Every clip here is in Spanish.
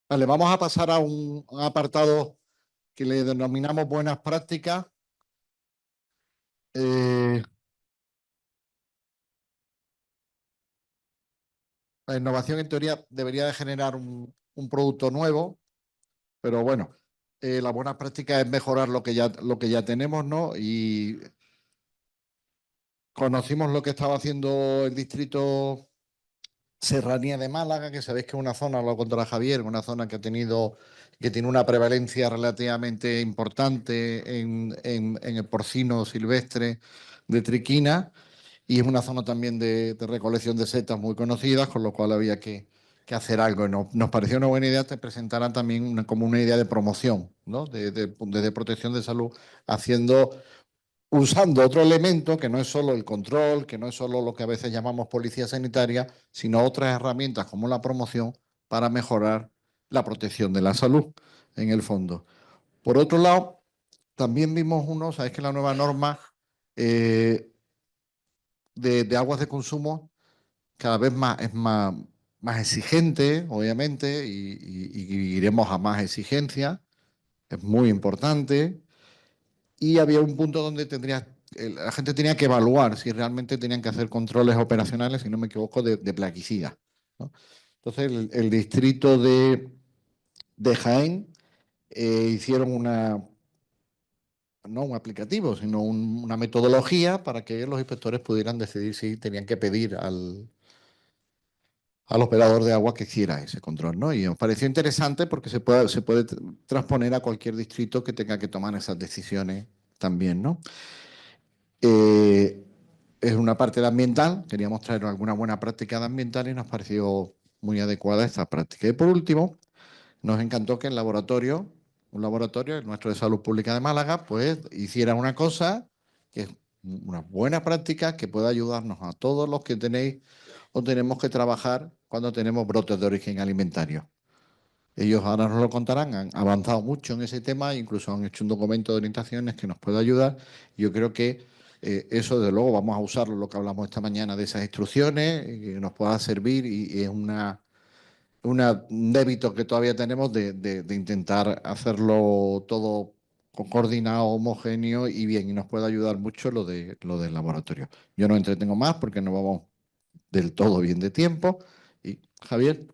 Vale, vamos a pasar a un apartado que le denominamos buenas prácticas. Eh, la innovación en teoría debería de generar un producto nuevo, pero bueno, la buena práctica es mejorar lo que ya tenemos, ¿no? Y conocimos lo que estaba haciendo el distrito Serranía de Málaga, que sabéis que es una zona, lo contará Javier, una zona que tiene una prevalencia relativamente importante en el porcino silvestre de triquina, y es una zona también de recolección de setas muy conocidas, con lo cual había que hacer algo. Nos pareció una buena idea que presentaran también como una idea de promoción, ¿no? De protección de salud, usando otro elemento que no es solo el control, que no es solo lo que a veces llamamos policía sanitaria, sino otras herramientas como la promoción para mejorar la protección de la salud, en el fondo. Por otro lado, también vimos sabéis que la nueva norma eh, de aguas de consumo cada vez más exigente, obviamente, y iremos a más exigencia, es muy importante. Y había un punto donde la gente tenía que evaluar si realmente tenían que hacer controles operacionales, si no me equivoco, de plaguicidas, ¿no? Entonces, el distrito de Jaén hicieron no un aplicativo, sino una metodología para que los inspectores pudieran decidir si tenían que pedir al operador de agua que hiciera ese control, ¿no? Y nos pareció interesante porque se puede transponer a cualquier distrito que tenga que tomar esas decisiones también, ¿no? Eh, es una parte de ambiental, queríamos traer alguna buena práctica de ambiental y nos pareció muy adecuada esta práctica. Y por último, nos encantó que un laboratorio, el nuestro de Salud Pública de Málaga, pues hiciera una cosa que es una buena práctica que pueda ayudarnos a todos los que tenéis o tenemos que trabajar cuando tenemos brotes de origen alimentario. Ellos ahora nos lo contarán, han avanzado mucho en ese tema, incluso han hecho un documento de orientaciones que nos puede ayudar. Yo creo que eso, de luego, vamos a usarlo, lo que hablamos esta mañana de esas instrucciones, que nos pueda servir y es un débito que todavía tenemos de intentar hacerlo todo coordinado, homogéneo y bien, y nos puede ayudar mucho lo del laboratorio. Yo no entretengo más porque no vamos del todo bien de tiempo. Y Javier.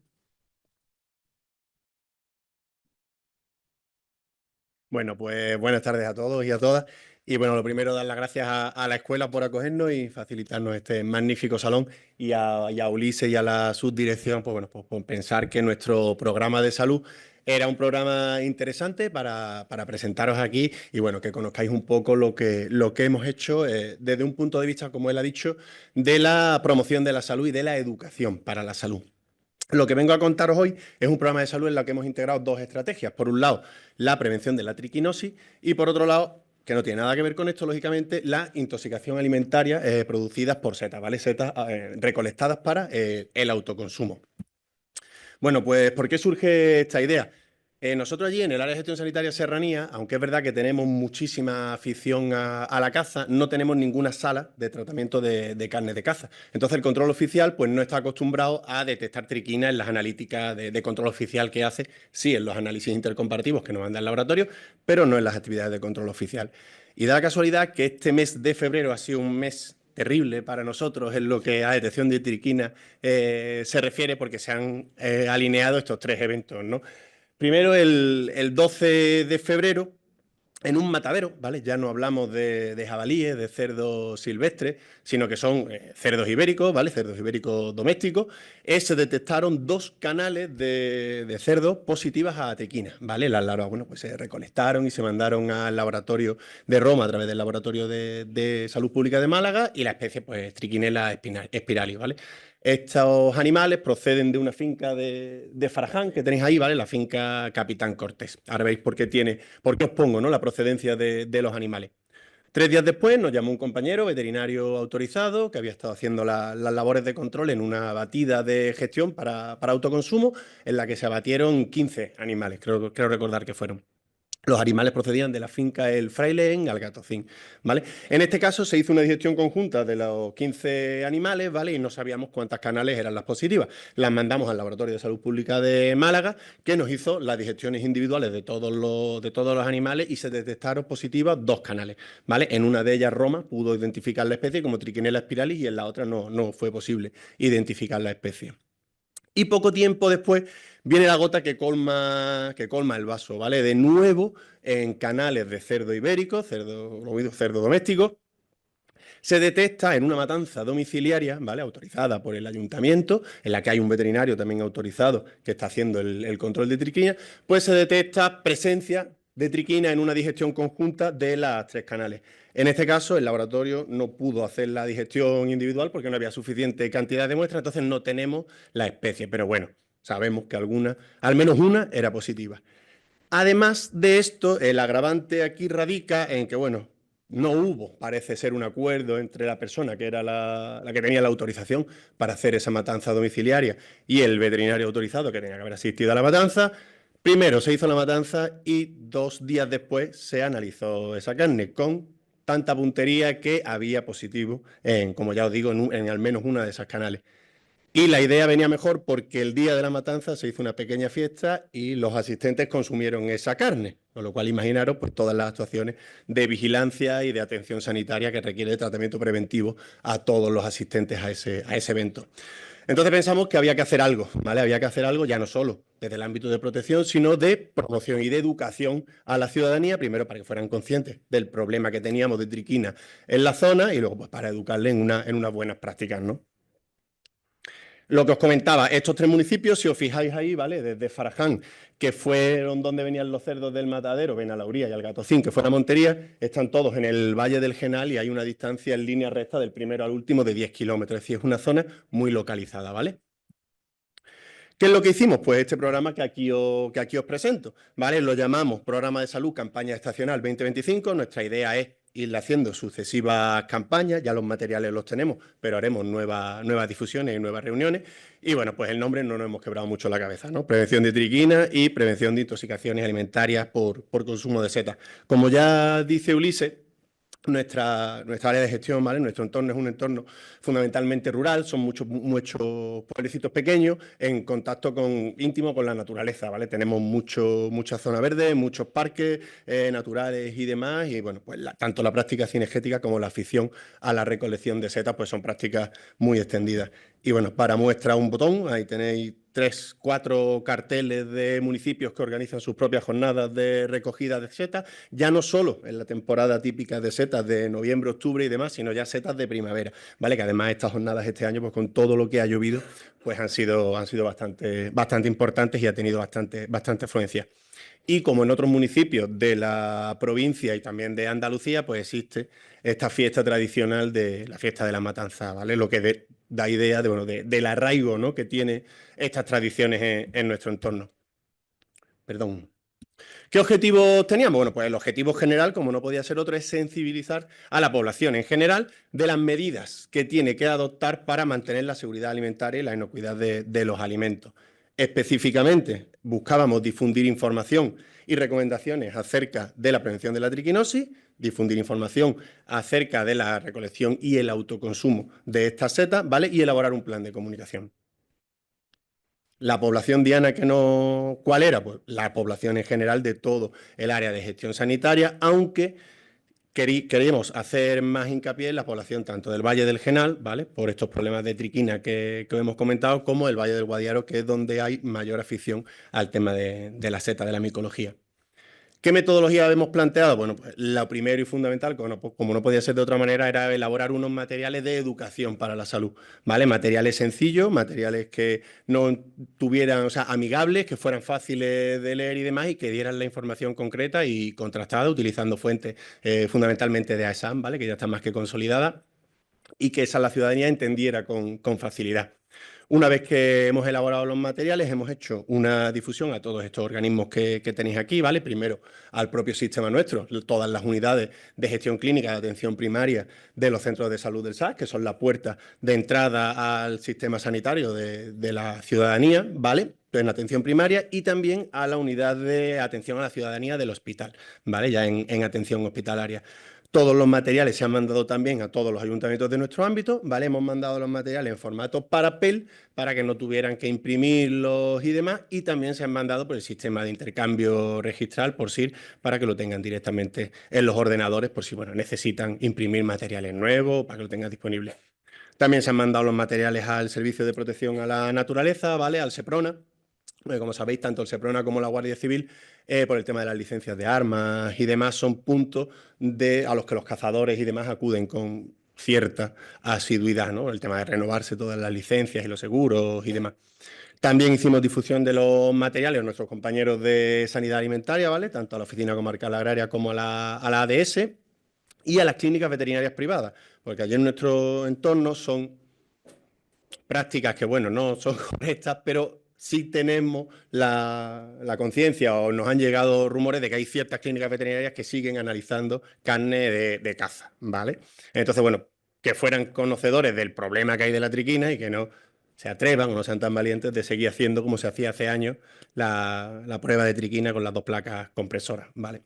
Bueno, pues buenas tardes a todos y a todas. Y bueno, lo primero, dar las gracias a la escuela por acogernos y facilitarnos este magnífico salón y a Ulises y a la subdirección, pues bueno, pues por pensar que nuestro programa de salud era un programa interesante para presentaros aquí y bueno, que conozcáis un poco lo que hemos hecho desde un punto de vista, como él ha dicho, de la promoción de la salud y de la educación para la salud. Lo que vengo a contaros hoy es un programa de salud en el que hemos integrado dos estrategias. Por un lado, la prevención de la triquinosis y por otro lado, que no tiene nada que ver con esto, lógicamente, la intoxicación alimentaria producidas por setas, ¿vale? Setas recolectadas para el autoconsumo. Bueno, pues ¿por qué surge esta idea? Nosotros allí en el área de gestión sanitaria Serranía, aunque es verdad que tenemos muchísima afición a la caza, no tenemos ninguna sala de tratamiento de carne de caza. Entonces el control oficial pues no está acostumbrado a detectar triquina en las analíticas de control oficial que hace, sí en los análisis intercomparativos que nos manda el laboratorio, pero no en las actividades de control oficial. Y da la casualidad que este mes de febrero ha sido un mes terrible para nosotros en lo que a detección de triquina se refiere, porque se han alineado estos tres eventos, ¿no? Primero, el 12 de febrero, en un matadero, ¿vale? Ya no hablamos de jabalíes, de cerdos silvestres, sino que son cerdos ibéricos, ¿vale? Cerdos ibéricos domésticos. Se detectaron dos canales de cerdos positivas a tequina, ¿vale? Las larvas, bueno, pues se recolectaron y se mandaron al laboratorio de Roma a través del Laboratorio de Salud Pública de Málaga y la especie, pues, Trichinella spiralis, ¿vale? Estos animales proceden de una finca de Faraján que tenéis ahí, ¿vale? La finca Capitán Cortés. Ahora veis por qué os pongo, ¿no? La procedencia de los animales. 3 días después nos llamó un compañero veterinario autorizado que había estado haciendo las labores de control en una batida de gestión para autoconsumo en la que se abatieron 15 animales, creo recordar que fueron. Los animales procedían de la finca El Fraile en Algatocín, ¿vale? En este caso se hizo una digestión conjunta de los 15 animales, ¿vale? Y no sabíamos cuántas canales eran las positivas. Las mandamos al Laboratorio de Salud Pública de Málaga, que nos hizo las digestiones individuales de todos los animales y se detectaron positivas 2 canales, ¿vale? En una de ellas Roma pudo identificar la especie como Trichinella spiralis y en la otra no fue posible identificar la especie. Y poco tiempo después viene la gota que colma el vaso, ¿vale? De nuevo, en canales de cerdo ibérico, cerdo doméstico, se detecta en una matanza domiciliaria, ¿vale? Autorizada por el ayuntamiento, en la que hay un veterinario también autorizado que está haciendo el control de triquina, pues se detecta presencia de triquina en una digestión conjunta de las 3 canales. En este caso, el laboratorio no pudo hacer la digestión individual porque no había suficiente cantidad de muestras, entonces no tenemos la especie, pero bueno, sabemos que alguna, al menos una, era positiva. Además de esto, el agravante aquí radica en que, bueno, no hubo, parece ser, un acuerdo entre la persona que era la que tenía la autorización para hacer esa matanza domiciliaria y el veterinario autorizado que tenía que haber asistido a la matanza. Primero se hizo la matanza y 2 días después se analizó esa carne con tanta puntería que había positivo en, como ya os digo, en al menos una de esas canales. Y la idea venía mejor porque el día de la matanza se hizo una pequeña fiesta y los asistentes consumieron esa carne, con lo cual imaginaros pues, todas las actuaciones de vigilancia y de atención sanitaria que requiere de tratamiento preventivo a todos los asistentes a ese evento. Entonces pensamos que había que hacer algo, ¿vale? Había que hacer algo ya no solo desde el ámbito de protección, sino de promoción y de educación a la ciudadanía, primero para que fueran conscientes del problema que teníamos de triquina en la zona y luego pues, para educarles en unas buenas prácticas, ¿no? Lo que os comentaba, estos 3 municipios, si os fijáis ahí, ¿vale? Desde Faraján, que fueron donde venían los cerdos del matadero, Benalauría y Algatocín, que fue la Montería, están todos en el Valle del Genal y hay una distancia en línea recta del primero al último de 10 kilómetros. Es decir, es una zona muy localizada, ¿vale? ¿Qué es lo que hicimos? Pues este programa que aquí os presento, ¿vale? Lo llamamos Programa de Salud Campaña Estacional 2025. Nuestra idea es ir haciendo sucesivas campañas, ya los materiales los tenemos, pero haremos nuevas difusiones y nuevas reuniones. Y bueno, pues el nombre no nos hemos quebrado mucho la cabeza, ¿no? Prevención de triquina y prevención de intoxicaciones alimentarias por consumo de setas. Como ya dice Ulises, nuestra área de gestión, ¿vale? Nuestro entorno es un entorno fundamentalmente rural, son muchos pueblecitos pequeños en contacto íntimo con la naturaleza, ¿vale? Tenemos mucha zona verde, muchos parques naturales y demás, y bueno, pues tanto la práctica cinegética como la afición a la recolección de setas, pues son prácticas muy extendidas. Y bueno, para muestra un botón, ahí tenéis 3, 4 carteles de municipios que organizan sus propias jornadas de recogida de setas, ya no solo en la temporada típica de setas de noviembre, octubre y demás, sino ya setas de primavera, ¿vale? Que además estas jornadas este año, pues con todo lo que ha llovido, pues han sido bastante importantes y ha tenido bastante afluencia. Y como en otros municipios de la provincia y también de Andalucía, pues existe esta fiesta tradicional de la fiesta de la matanza, ¿vale? Lo que da idea del arraigo, ¿no? que tiene estas tradiciones en nuestro entorno. Perdón. ¿Qué objetivos teníamos? Bueno, pues el objetivo general, como no podía ser otro, es sensibilizar a la población en general de las medidas que tiene que adoptar para mantener la seguridad alimentaria y la inocuidad de los alimentos. Específicamente, buscábamos difundir información y recomendaciones acerca de la prevención de la triquinosis, difundir información acerca de la recolección y el autoconsumo de estas setas, ¿vale? Y elaborar un plan de comunicación. La población diana ¿cuál era? Pues la población en general de todo el área de gestión sanitaria, aunque queríamos hacer más hincapié en la población tanto del Valle del Genal, ¿vale? Por estos problemas de triquina que hemos comentado, como el Valle del Guadiaro, que es donde hay mayor afición al tema de la seta, de la micología. ¿Qué metodología hemos planteado? Bueno, pues lo primero y fundamental, como no podía ser de otra manera, era elaborar unos materiales de educación para la salud, ¿vale? Materiales sencillos, materiales que no tuvieran, o sea, amigables, que fueran fáciles de leer y demás, y que dieran la información concreta y contrastada, utilizando fuentes fundamentalmente de AESAM, ¿vale? Que ya está más que consolidada, y que esa la ciudadanía entendiera con facilidad. Una vez que hemos elaborado los materiales, hemos hecho una difusión a todos estos organismos que tenéis aquí, ¿vale? Primero al propio sistema nuestro, todas las unidades de gestión clínica de atención primaria de los centros de salud del SAS, que son la puerta de entrada al sistema sanitario de la ciudadanía, ¿vale? En atención primaria, y también a la unidad de atención a la ciudadanía del hospital, ¿vale? Ya en atención hospitalaria. Todos los materiales se han mandado también a todos los ayuntamientos de nuestro ámbito, ¿vale? Hemos mandado los materiales en formato Parapel para que no tuvieran que imprimirlos y demás, y también se han mandado por el sistema de intercambio registral, por SIR, para que lo tengan directamente en los ordenadores, por si, bueno, necesitan imprimir materiales nuevos, para que lo tengan disponible. También se han mandado los materiales al Servicio de Protección a la Naturaleza, ¿vale? Al SEPRONA. Como sabéis, tanto el SEPRONA como la Guardia Civil, por el tema de las licencias de armas y demás, son puntos a los que los cazadores y demás acuden con cierta asiduidad, ¿no? El tema de renovarse todas las licencias y los seguros y demás. También hicimos difusión de los materiales a nuestros compañeros de sanidad alimentaria, ¿vale? Tanto a la Oficina Comarcal Agraria como a la ADS y a las clínicas veterinarias privadas, porque allí en nuestro entorno son prácticas que, bueno, no son correctas, pero sí tenemos la conciencia, o nos han llegado rumores de que hay ciertas clínicas veterinarias que siguen analizando carne de caza, ¿vale? Entonces, bueno, que fueran conocedores del problema que hay de la triquina y que no se atrevan o no sean tan valientes de seguir haciendo como se hacía hace años la prueba de triquina con las 2 placas compresoras, ¿vale?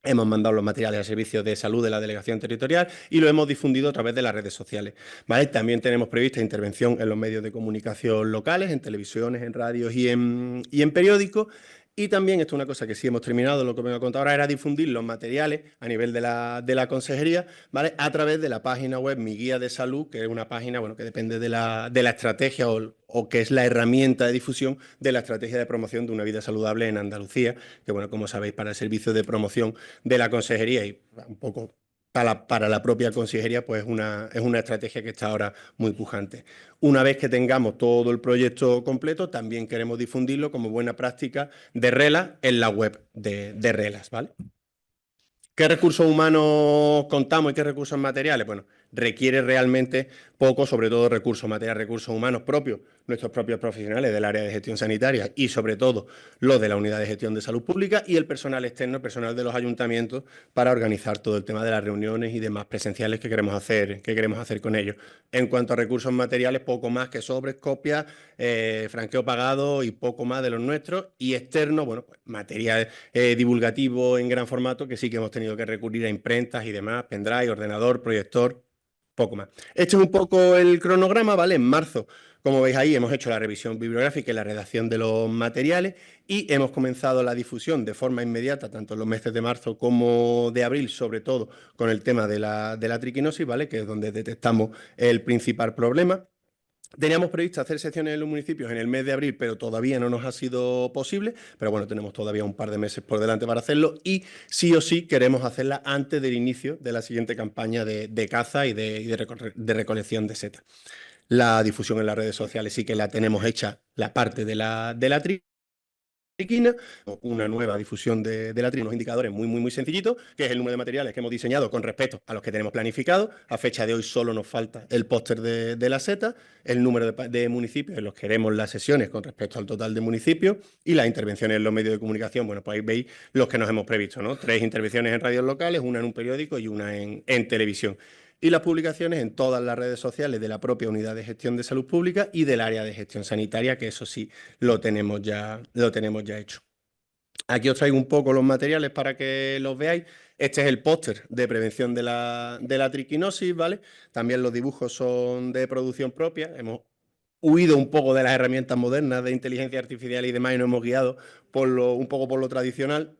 Hemos mandado los materiales al servicio de salud de la delegación territorial y lo hemos difundido a través de las redes sociales, ¿vale? También tenemos prevista intervención en los medios de comunicación locales, en televisiones, en radios y en periódicos. Y también, esto es una cosa que sí hemos terminado, lo que vengo a contar ahora, era difundir los materiales a nivel de la consejería, ¿vale? A través de la página web Mi Guía de Salud, que es una página, bueno, que depende de la estrategia o que es la herramienta de difusión de la estrategia de promoción de una vida saludable en Andalucía, que, bueno, como sabéis, para el servicio de promoción de la consejería y un poco para la propia consejería, pues es una estrategia que está ahora muy pujante. Una vez que tengamos todo el proyecto completo, también queremos difundirlo como buena práctica de RELA en la web de RELAS, ¿vale? ¿Qué recursos humanos contamos y qué recursos materiales? Bueno, requiere realmente poco, sobre todo recursos materiales, recursos humanos propios, nuestros propios profesionales del área de gestión sanitaria y sobre todo los de la unidad de gestión de salud pública, y el personal externo, el personal de los ayuntamientos, para organizar todo el tema de las reuniones y demás presenciales que queremos hacer con ellos. En cuanto a recursos materiales, poco más que sobres, copias, franqueo pagado y poco más de los nuestros, y externo, bueno, pues material divulgativo en gran formato, que sí que hemos tenido que recurrir a imprentas y demás, pendrive, ordenador, proyector, poco más. Este es un poco el cronograma, ¿vale? En marzo, como veis ahí, hemos hecho la revisión bibliográfica y la redacción de los materiales, y hemos comenzado la difusión de forma inmediata, tanto en los meses de marzo como de abril, sobre todo con el tema de la triquinosis, ¿vale? Que es donde detectamos el principal problema. Teníamos previsto hacer secciones en los municipios en el mes de abril, pero todavía no nos ha sido posible. Pero bueno, tenemos todavía un par de meses por delante para hacerlo, y sí o sí queremos hacerla antes del inicio de la siguiente campaña de caza y de recolección de setas. La difusión en las redes sociales sí que la tenemos hecha, la parte de la triquina, una nueva difusión de la triquina, unos indicadores muy sencillitos, que es el número de materiales que hemos diseñado con respecto a los que tenemos planificados. A fecha de hoy solo nos falta el póster de la seta, el número de municipios en los que haremos las sesiones con respecto al total de municipios, y las intervenciones en los medios de comunicación. Bueno, pues ahí veis los que nos hemos previsto, ¿no? 3 intervenciones en radios locales, una en un periódico y una en televisión. Y las publicaciones en todas las redes sociales de la propia unidad de gestión de salud pública y del área de gestión sanitaria, que eso sí lo tenemos ya hecho. Aquí os traigo un poco los materiales para que los veáis. Este es el póster de prevención de la triquinosis, ¿vale? También los dibujos son de producción propia. Hemos huido un poco de las herramientas modernas de inteligencia artificial y demás, y nos hemos guiado un poco por lo tradicional.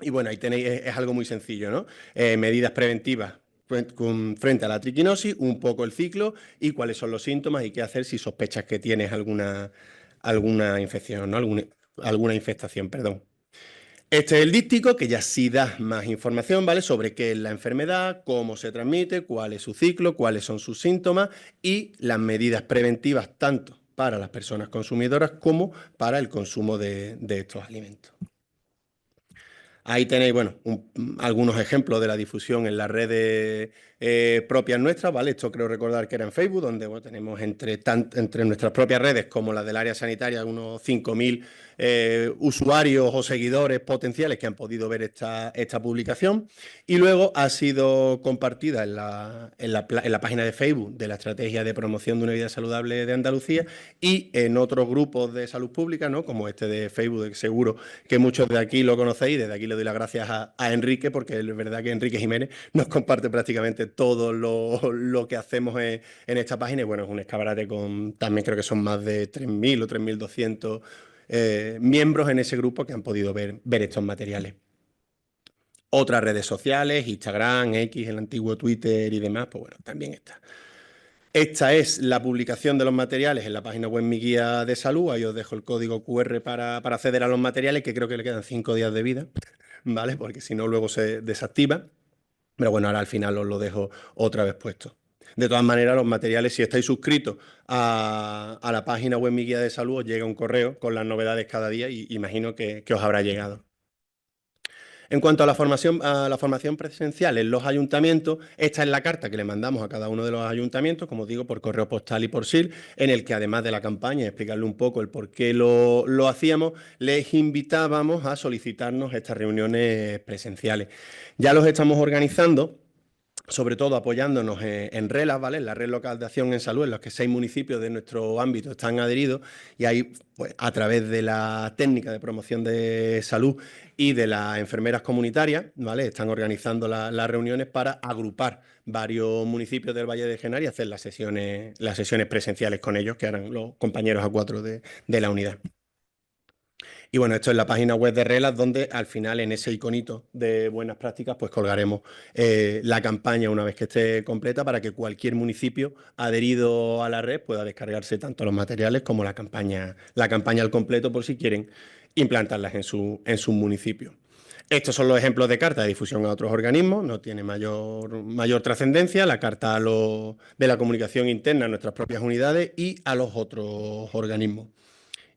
Y bueno, ahí tenéis, es algo muy sencillo, ¿no? Medidas preventivas frente a la triquinosis, un poco el ciclo y cuáles son los síntomas y qué hacer si sospechas que tienes alguna infección, ¿no? Alguna infestación, perdón. Este es el díptico, que ya sí da más información, ¿vale? Sobre qué es la enfermedad, cómo se transmite, cuál es su ciclo, cuáles son sus síntomas y las medidas preventivas tanto para las personas consumidoras como para el consumo de estos alimentos. Ahí tenéis, bueno, algunos ejemplos de la difusión en las redes propias nuestras, ¿vale? Esto creo recordar que era en Facebook, donde bueno, tenemos entre nuestras propias redes como las del área sanitaria unos 5.000 usuarios o seguidores potenciales que han podido ver esta publicación. Y luego ha sido compartida en la página de Facebook de la Estrategia de Promoción de una Vida Saludable de Andalucía y en otros grupos de salud pública, ¿no? Como este de Facebook, que seguro que muchos de aquí lo conocéis. Desde aquí le doy las gracias a Enrique, porque es verdad que Enrique Jiménez nos comparte prácticamente todo lo que hacemos en esta página. Y bueno, es un escaparate con, también creo que son más de 3.000 o 3.200 miembros en ese grupo que han podido ver estos materiales. Otras redes sociales, Instagram, X, el antiguo Twitter y demás, pues bueno, también está. Esta es la publicación de los materiales en la página web Mi Guía de Salud. Ahí os dejo el código QR para acceder a los materiales, que creo que le quedan 5 días de vida, ¿vale? Porque si no, luego se desactiva. Pero bueno, ahora al final os lo dejo otra vez puesto. De todas maneras, los materiales, si estáis suscritos a la página web Mi Guía de Salud, os llega un correo con las novedades cada día y imagino que os habrá llegado. En cuanto a la formación presencial en los ayuntamientos, esta es la carta que le mandamos a cada uno de los ayuntamientos, como digo, por correo postal y por SIL, en el que además de la campaña, explicarle un poco el por qué lo hacíamos, les invitábamos a solicitarnos estas reuniones presenciales. Ya los estamos organizando, sobre todo apoyándonos en RELAS, ¿vale? En la Red Local de Acción en Salud, en los que 6 municipios de nuestro ámbito están adheridos, y ahí, pues, a través de la técnica de promoción de salud y de las enfermeras comunitarias, ¿vale? Están organizando las reuniones para agrupar varios municipios del Valle de Genar y hacer las sesiones presenciales con ellos, que harán los compañeros A4 de la unidad. Y bueno, esto es la página web de RELAS, donde al final en ese iconito de buenas prácticas pues colgaremos la campaña una vez que esté completa, para que cualquier municipio adherido a la red pueda descargarse tanto los materiales como la campaña al completo, por si quieren implantarlas en su municipio. Estos son los ejemplos de carta de difusión a otros organismos, no tiene mayor trascendencia. La carta de la comunicación interna a nuestras propias unidades y a los otros organismos.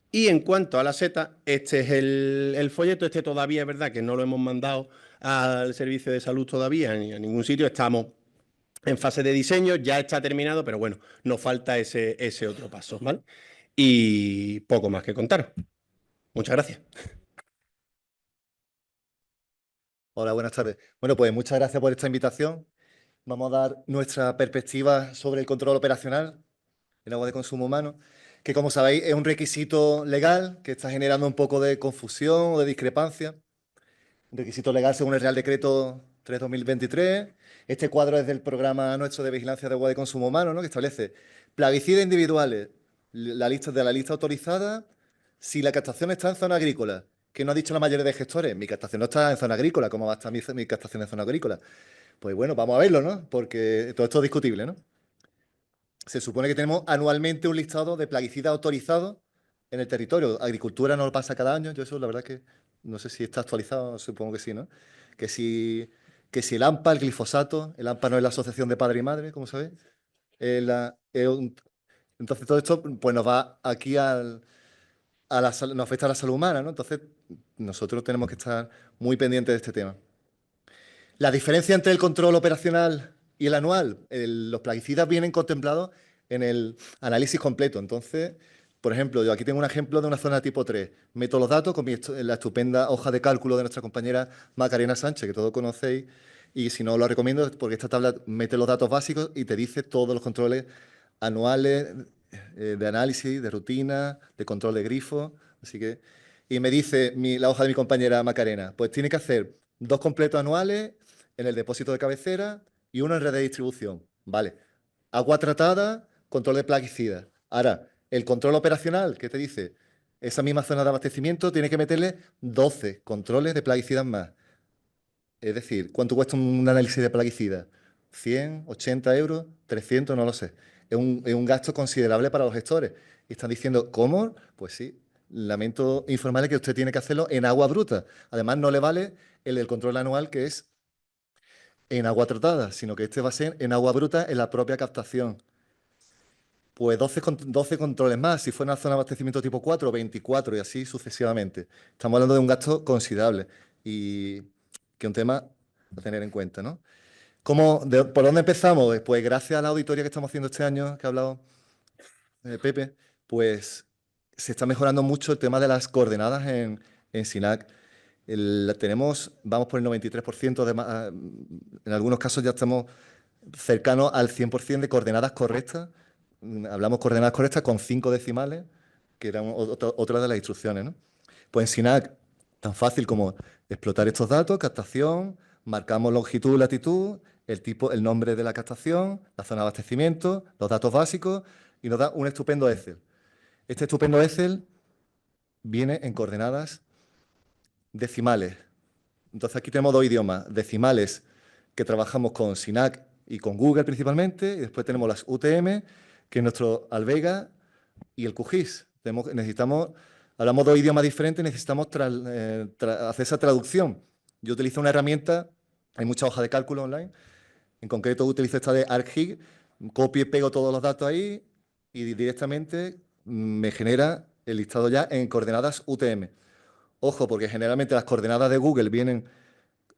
Y en cuanto a la seta, este es el folleto. Este todavía es verdad que no lo hemos mandado al servicio de salud todavía ni a ningún sitio. Estamos en fase de diseño, ya está terminado, pero bueno, nos falta ese otro paso, ¿vale? Y poco más que contar. Muchas gracias. Hola, buenas tardes. Bueno, pues muchas gracias por esta invitación. Vamos a dar nuestra perspectiva sobre el control operacional del agua de consumo humano, que como sabéis es un requisito legal que está generando un poco de confusión o de discrepancia. Un requisito legal según el Real Decreto 3/2023. Este cuadro es del programa nuestro de vigilancia de agua de consumo humano, ¿no? Que establece plaguicidas individuales, la lista autorizada, si la captación está en zona agrícola. Que no ha dicho la mayoría de gestores, mi captación no está en zona agrícola, ¿cómo va a estar mi captación en zona agrícola? Pues bueno, vamos a verlo, ¿no? Porque todo esto es discutible, ¿no? Se supone que tenemos anualmente un listado de plaguicidas autorizados en el territorio. Agricultura no lo pasa cada año, yo eso la verdad que no sé si está actualizado, supongo que sí, ¿no? Que si, que si el AMPA, el glifosato, el AMPA no es la Asociación de Padre y Madre, como sabéis. Entonces todo esto pues nos va aquí nos afecta a la salud humana, ¿no? Entonces nosotros tenemos que estar muy pendientes de este tema. La diferencia entre el control operacional y el anual, los plaguicidas vienen contemplados en el análisis completo. Entonces, por ejemplo, yo aquí tengo un ejemplo de una zona tipo 3. Meto los datos con la estupenda hoja de cálculo de nuestra compañera Macarena Sánchez, que todos conocéis, y si no os lo recomiendo, porque esta tabla mete los datos básicos y te dice todos los controles anuales de análisis, de rutina, de control de grifo. Así que, y me dice la hoja de mi compañera Macarena, pues tiene que hacer 2 completos anuales en el depósito de cabecera y uno en red de distribución. Vale. Agua tratada, control de plaguicidas. Ahora, el control operacional, ¿qué te dice? Esa misma zona de abastecimiento tiene que meterle 12 controles de plaguicidas más. Es decir, ¿cuánto cuesta un análisis de plaguicidas? ¿100, 80 euros, 300? No lo sé. Es un gasto considerable para los gestores. Y están diciendo, ¿cómo? Pues sí, lamento informarle que usted tiene que hacerlo en agua bruta. Además, no le vale el del control anual, que es en agua tratada, sino que este va a ser en agua bruta en la propia captación. Pues 12 controles más. Si fuera una zona de abastecimiento tipo 4, 24 y así sucesivamente. Estamos hablando de un gasto considerable y que es un tema a tener en cuenta, ¿no? ¿Por dónde empezamos? Pues gracias a la auditoría que estamos haciendo este año, que ha hablado Pepe, pues se está mejorando mucho el tema de las coordenadas en SINAC. Vamos por el 93%, en algunos casos ya estamos cercanos al 100% de coordenadas correctas. Hablamos coordenadas correctas con 5 decimales, que eran otra de las instrucciones, ¿no? Pues en SINAC, tan fácil como explotar estos datos, captación, marcamos longitud, latitud, el nombre de la captación, la zona de abastecimiento, los datos básicos, y nos da un estupendo Excel. Este estupendo Excel viene en coordenadas decimales. Entonces aquí tenemos 2 idiomas, decimales que trabajamos con SINAC y con Google principalmente, y después tenemos las UTM, que es nuestro Alvega y el QGIS. Hablamos 2 idiomas diferentes y necesitamos hacer esa traducción. Yo utilizo una herramienta, hay muchas hojas de cálculo online, en concreto utilizo esta de ArcGIS, copio y pego todos los datos ahí y directamente me genera el listado ya en coordenadas UTM. Ojo, porque generalmente las coordenadas de Google vienen,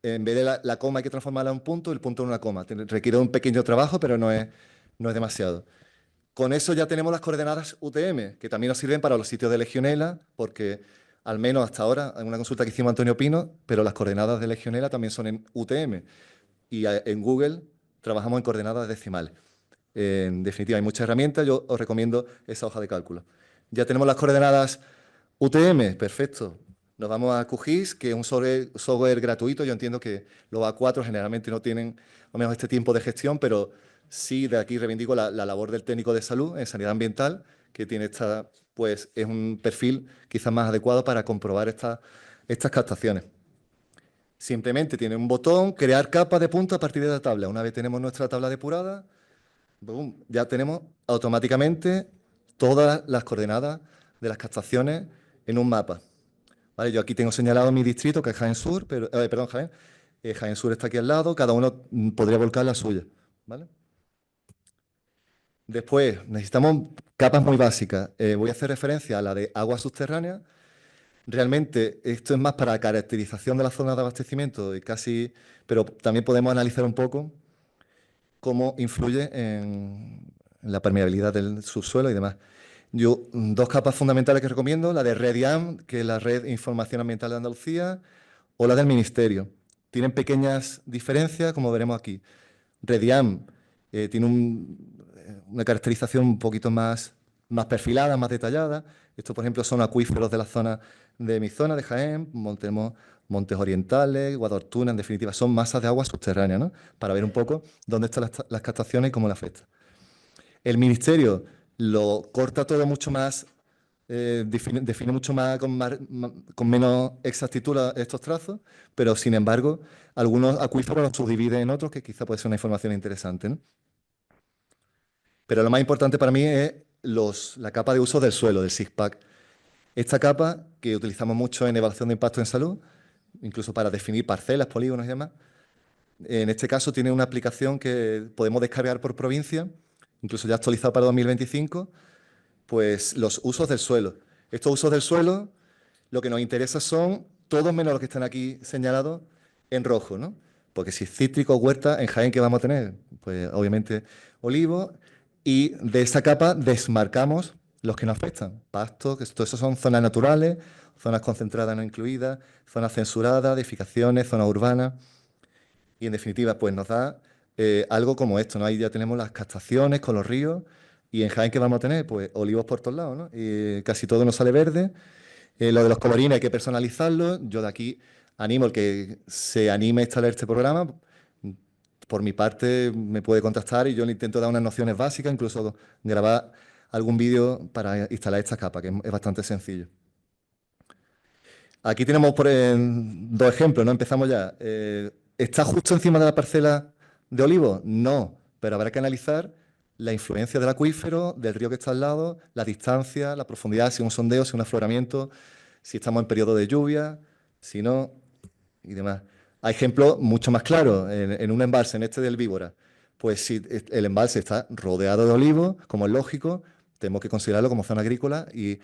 en vez de la coma hay que transformarla en un punto, el punto en una coma. Requiere un pequeño trabajo, pero no es demasiado. Con eso ya tenemos las coordenadas UTM, que también nos sirven para los sitios de Legionela, porque al menos hasta ahora, en una consulta que hicimos Antonio Pino, pero las coordenadas de Legionela también son en UTM. Y en Google trabajamos en coordenadas decimales. En definitiva, hay muchas herramientas, yo os recomiendo esa hoja de cálculo. Ya tenemos las coordenadas UTM, perfecto. Nos vamos a QGIS, que es un software gratuito. Yo entiendo que los A4 generalmente no tienen, a lo menos este tiempo de gestión, pero sí, de aquí reivindico la labor del técnico de salud en sanidad ambiental, que tiene pues es un perfil quizás más adecuado para comprobar estas captaciones. Simplemente tiene un botón, crear capa de punto a partir de la tabla. Una vez tenemos nuestra tabla depurada, boom, ya tenemos automáticamente todas las coordenadas de las captaciones en un mapa. ¿Vale? Yo aquí tengo señalado mi distrito, que es Jaén Sur, pero, perdón, Jaén. Jaén Sur está aquí al lado, cada uno podría volcar la suya. ¿Vale? Después, necesitamos capas muy básicas. Voy a hacer referencia a la de agua subterránea. Realmente, esto es más para caracterización de la zona de abastecimiento, pero también podemos analizar un poco cómo influye en la permeabilidad del subsuelo y demás. Yo, 2 capas fundamentales que recomiendo, la de REDIAM, que es la Red de Información Ambiental de Andalucía, o la del Ministerio. Tienen pequeñas diferencias, como veremos aquí. REDIAM tiene una caracterización un poquito más perfilada, más detallada. Estos, por ejemplo, son acuíferos de la zona de mi zona, de Jaén, montes orientales, Guadaltuna, en definitiva, son masas de agua subterránea, ¿no? Para ver un poco dónde están las captaciones y cómo le afecta. El Ministerio lo corta todo mucho más, define mucho más con menos exactitud estos trazos, pero sin embargo, algunos acuíferos los subdivide en otros que quizá puede ser una información interesante, ¿no? Pero lo más importante para mí es la capa de uso del suelo, del SIGPAC. Esta capa, que utilizamos mucho en evaluación de impacto en salud, incluso para definir parcelas, polígonos y demás, en este caso tiene una aplicación que podemos descargar por provincia, incluso ya actualizado para 2025, pues los usos del suelo. Estos usos del suelo, lo que nos interesa son todos menos los que están aquí señalados en rojo, ¿no? Porque si es cítrico, huerta, en Jaén, ¿qué vamos a tener? Pues obviamente olivo, y de esta capa desmarcamos los que nos afectan. Pastos, que todo eso son zonas naturales, zonas concentradas no incluidas, zonas censuradas, edificaciones, zonas urbanas. Y en definitiva, pues nos da algo como esto, ¿no? Ahí ya tenemos las captaciones con los ríos. ¿Y en Jaén qué vamos a tener? Pues olivos por todos lados, ¿no? Y casi todo nos sale verde. Lo de los colorines hay que personalizarlo. Yo de aquí animo el que se anime a instalar este programa. Por mi parte, me puede contactar y yo le intento dar unas nociones básicas, incluso grabar algún vídeo para instalar esta capa, que es bastante sencillo. Aquí tenemos 2 ejemplos, ¿no? Empezamos ya. ¿Está justo encima de la parcela de olivo? No, pero habrá que analizar la influencia del acuífero, del río que está al lado, la distancia, la profundidad, si es un sondeo, si es un afloramiento, si estamos en periodo de lluvia, si no, y demás. Hay ejemplos mucho más claros. En un embalse, en este del Víbora, pues si el embalse está rodeado de olivos, como es lógico, tenemos que considerarlo como zona agrícola y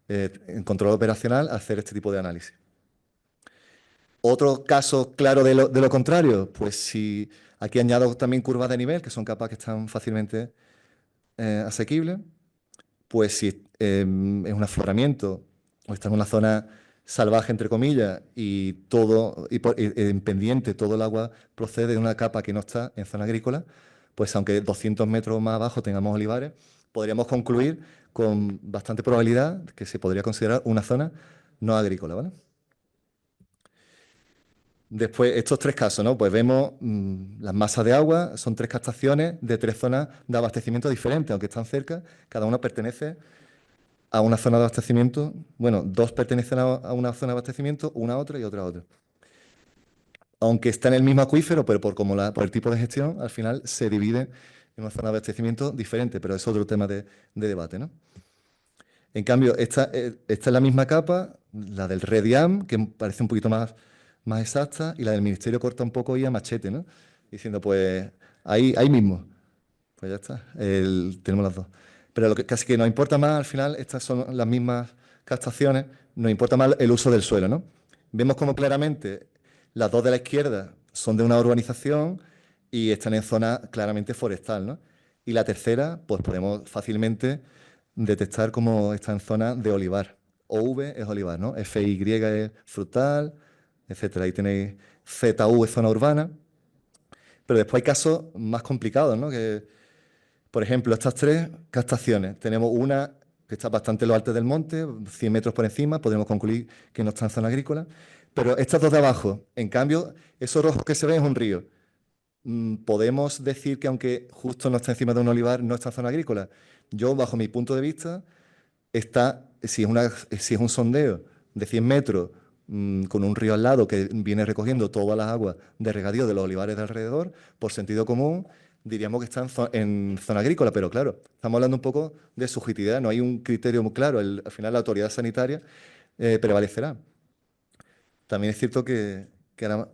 en control operacional hacer este tipo de análisis. Otro caso claro de lo contrario, pues si aquí añado también curvas de nivel, que son capas que están fácilmente asequibles, pues si es un afloramiento o está en una zona salvaje, entre comillas, y todo, en pendiente, todo el agua procede de una capa que no está en zona agrícola, pues aunque 200 metros más abajo tengamos olivares, podríamos concluir con bastante probabilidad que se podría considerar una zona no agrícola, ¿vale? Después, estos tres casos, ¿no? Pues vemos las masas de agua, son tres captaciones de tres zonas de abastecimiento diferentes, aunque están cerca, cada una pertenece a una zona de abastecimiento. Bueno, dos pertenecen a una zona de abastecimiento, una a otra y otra a otra. Aunque está en el mismo acuífero, pero por el tipo de gestión, al final se divide en una zona de abastecimiento diferente, pero es otro tema de debate, ¿no? En cambio, esta es la misma capa, la del REDIAM, que parece un poquito más exacta, y la del Ministerio corta un poco y a machete, ¿no? Diciendo, pues, ahí mismo. Pues ya está, tenemos las dos. Pero lo que casi que nos importa más, al final, estas son las mismas captaciones, nos importa más el uso del suelo, ¿no? Vemos como claramente las dos de la izquierda son de una urbanización y están en zona claramente forestal, ¿no? Y la tercera, pues podemos fácilmente detectar cómo está en zona de olivar. OV es olivar, ¿no? FY es frutal, etcétera. Ahí tenéis ZU es zona urbana. Pero después hay casos más complicados, ¿no? Que, por ejemplo, estas tres captaciones. Tenemos una que está bastante en lo alto del monte, 100 metros por encima, podemos concluir que no está en zona agrícola. Pero estas dos de abajo, en cambio, eso rojo que se ve es un río. Podemos decir que aunque justo no está encima de un olivar, no está en zona agrícola. Yo, bajo mi punto de vista, si es un sondeo de 100 metros con un río al lado que viene recogiendo todas las aguas de regadío de los olivares de alrededor, por sentido común, diríamos que está en zona agrícola, pero claro, estamos hablando un poco de subjetividad, no hay un criterio muy claro, al final la autoridad sanitaria prevalecerá. También es cierto que ahora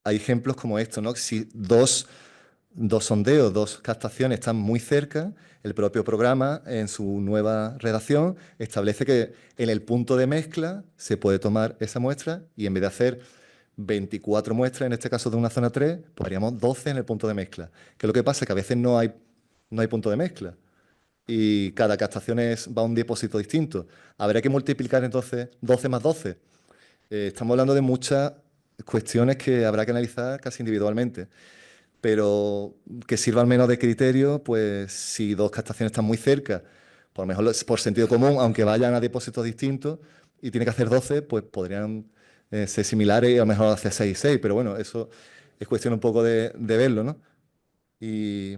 hay ejemplos como estos, ¿no? Si dos sondeos, dos captaciones están muy cerca, el propio programa en su nueva redacción establece que en el punto de mezcla se puede tomar esa muestra y en vez de hacer 24 muestras, en este caso de una zona 3, pues haríamos 12 en el punto de mezcla. Que lo que pasa es que a veces no hay punto de mezcla y cada captación va a un depósito distinto. Habría que multiplicar entonces 12 más 12. Estamos hablando de muchas cuestiones que habrá que analizar casi individualmente, pero que sirva al menos de criterio, pues si dos captaciones están muy cerca, por lo mejor por sentido común, aunque vayan a depósitos distintos y tiene que hacer 12, pues podrían ser similares y a lo mejor hacer 6 y 6, pero bueno, eso es cuestión un poco de verlo, ¿no? Y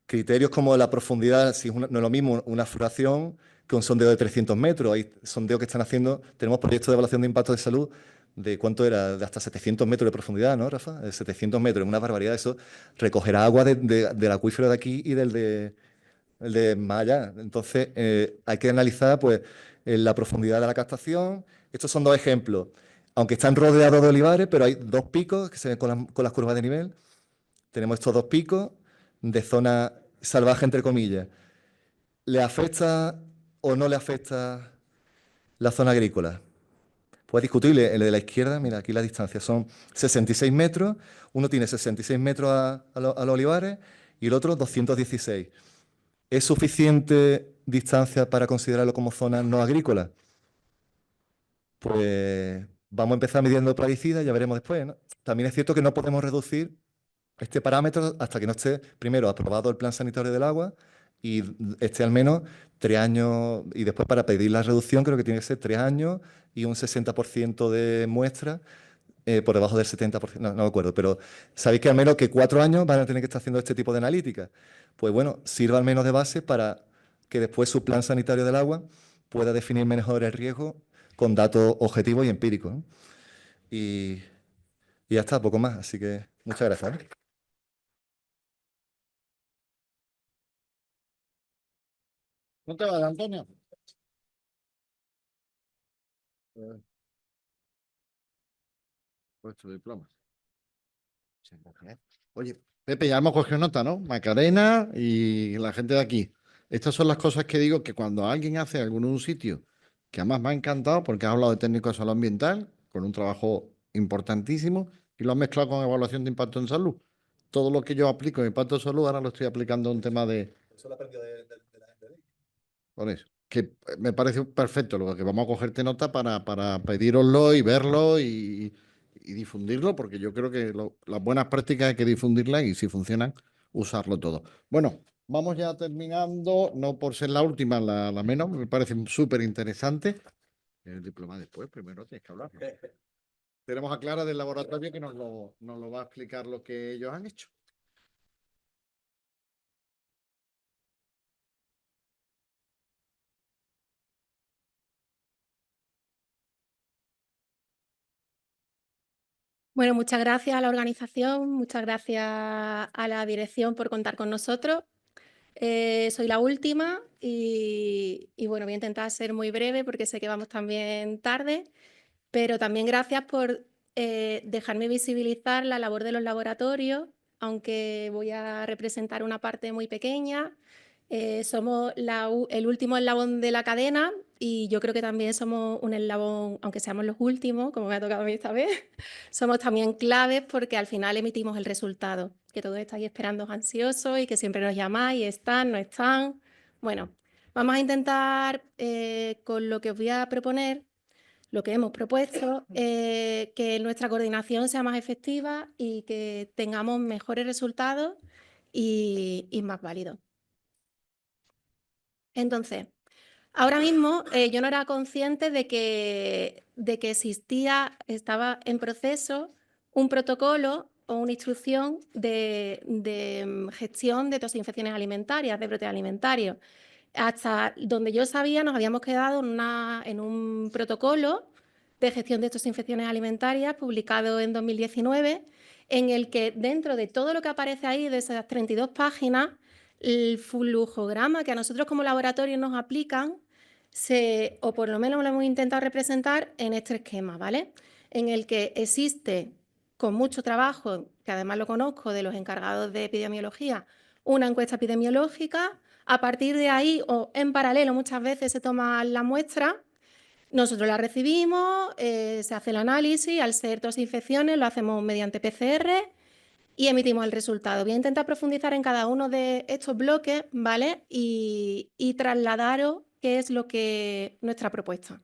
criterios como la profundidad, si no es lo mismo una floración que un sondeo de 300 metros. Hay sondeos que están haciendo, tenemos proyectos de evaluación de impacto de salud de cuánto era, de hasta 700 metros de profundidad, ¿no, Rafa? De 700 metros, es una barbaridad eso. Recogerá agua del acuífero de aquí y el de más allá. Entonces, hay que analizar pues, la profundidad de la captación. Estos son dos ejemplos. Aunque están rodeados de olivares, pero hay dos picos que se ven con las curvas de nivel. Tenemos estos dos picos de zona salvaje, entre comillas. ¿Le afecta o no le afecta la zona agrícola? Pues es discutible. El de la izquierda, mira, aquí la distancia son 66 metros. Uno tiene 66 metros a los olivares y el otro 216. ¿Es suficiente distancia para considerarlo como zona no agrícola? Pues vamos a empezar midiendo plaguicidas, ya veremos después, ¿no? También es cierto que no podemos reducir este parámetro hasta que no esté primero aprobado el plan sanitario del agua y esté al menos 3 años, y después para pedir la reducción creo que tiene que ser 3 años y un 60% de muestra por debajo del 70%, no me acuerdo, pero sabéis que al menos que 4 años van a tener que estar haciendo este tipo de analítica. Pues bueno, sirva al menos de base para que después su plan sanitario del agua pueda definir mejor el riesgo con datos objetivos y empíricos, ¿no? Y, y ya está, poco más. Así que muchas gracias, ¿eh? ¿No te vas, Antonio? Pues tu diploma. Sí, gracias. Oye, Pepe, ya hemos cogido nota, ¿no? Macarena y la gente de aquí. Estas son las cosas que digo que cuando alguien hace algo en un sitio que además me ha encantado porque has hablado de técnico de salud ambiental, con un trabajo importantísimo, y lo has mezclado con evaluación de impacto en salud. Todo lo que yo aplico en impacto en salud, ahora lo estoy aplicando en un tema de... Eso lo aprendió de la gente de ahí. Por eso, que me parece perfecto, lo que vamos a cogerte nota para pedíroslo y verlo y difundirlo, porque yo creo que las buenas prácticas hay que difundirlas y si funcionan, usarlo todo. Bueno, vamos ya terminando, no por ser la última, la menos, me parece súper interesante. El diploma después, primero tienes que hablar, ¿no? Tenemos a Clara del laboratorio que nos lo va a explicar lo que ellos han hecho. Bueno, muchas gracias a la organización, muchas gracias a la dirección por contar con nosotros. Soy la última y bueno, voy a intentar ser muy breve porque sé que vamos también tarde, pero también gracias por dejarme visibilizar la labor de los laboratorios, aunque voy a representar una parte muy pequeña. Somos el último eslabón de la cadena y yo creo que también somos un eslabón, aunque seamos los últimos, como me ha tocado a mí esta vez, somos también claves porque al final emitimos el resultado, que todos estáis esperando ansiosos y que siempre nos llamáis, están, no están. Bueno, vamos a intentar con lo que os voy a proponer, lo que hemos propuesto, que nuestra coordinación sea más efectiva y que tengamos mejores resultados y más válidos. Entonces, ahora mismo yo no era consciente de que estaba en proceso un protocolo o una instrucción de gestión de toxinfecciones alimentarias, de brotes alimentarios. Hasta donde yo sabía, nos habíamos quedado en un protocolo de gestión de toxinfecciones alimentarias publicado en 2019, en el que dentro de todo lo que aparece ahí, de esas 32 páginas, el flujograma que a nosotros como laboratorio nos aplican, o por lo menos lo hemos intentado representar en este esquema, ¿vale? En el que existe, con mucho trabajo, que además lo conozco de los encargados de epidemiología, una encuesta epidemiológica. A partir de ahí, o en paralelo, muchas veces se toma la muestra, nosotros la recibimos, se hace el análisis, al ser toxinfecciones lo hacemos mediante PCR y emitimos el resultado. Voy a intentar profundizar en cada uno de estos bloques, ¿vale? Y trasladaros qué es lo que nuestra propuesta.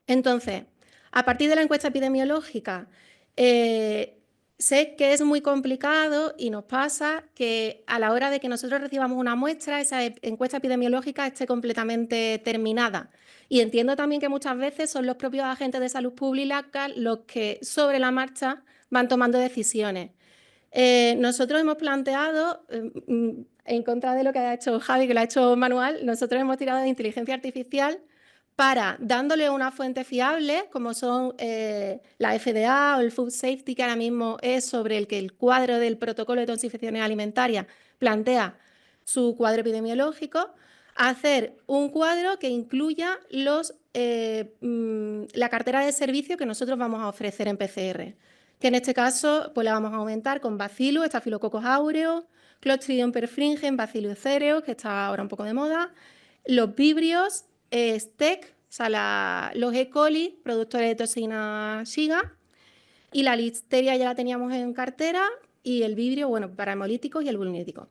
Entonces, a partir de la encuesta epidemiológica, sé que es muy complicado y nos pasa que a la hora de que nosotros recibamos una muestra, esa encuesta epidemiológica esté completamente terminada. Y entiendo también que muchas veces son los propios agentes de salud pública los que sobre la marcha van tomando decisiones. Nosotros hemos planteado, en contra de lo que ha hecho Javi, que lo ha hecho Manual, nosotros hemos tirado de inteligencia artificial para, dándole una fuente fiable, como son la FDA o el Food Safety, que ahora mismo es sobre el que el cuadro del protocolo de toxificaciones alimentarias plantea su cuadro epidemiológico, hacer un cuadro que incluya la cartera de servicios que nosotros vamos a ofrecer en PCR, que en este caso pues la vamos a aumentar con Bacillus, Staphylococcus aureus, Clostridium perfringens, Bacillus cereus, que está ahora un poco de moda, los vibrios, STEC, o sea, los E. coli, productores de toxina Shiga, y la listeria ya la teníamos en cartera, y el vibrio, bueno, para hemolíticos y el bulínico.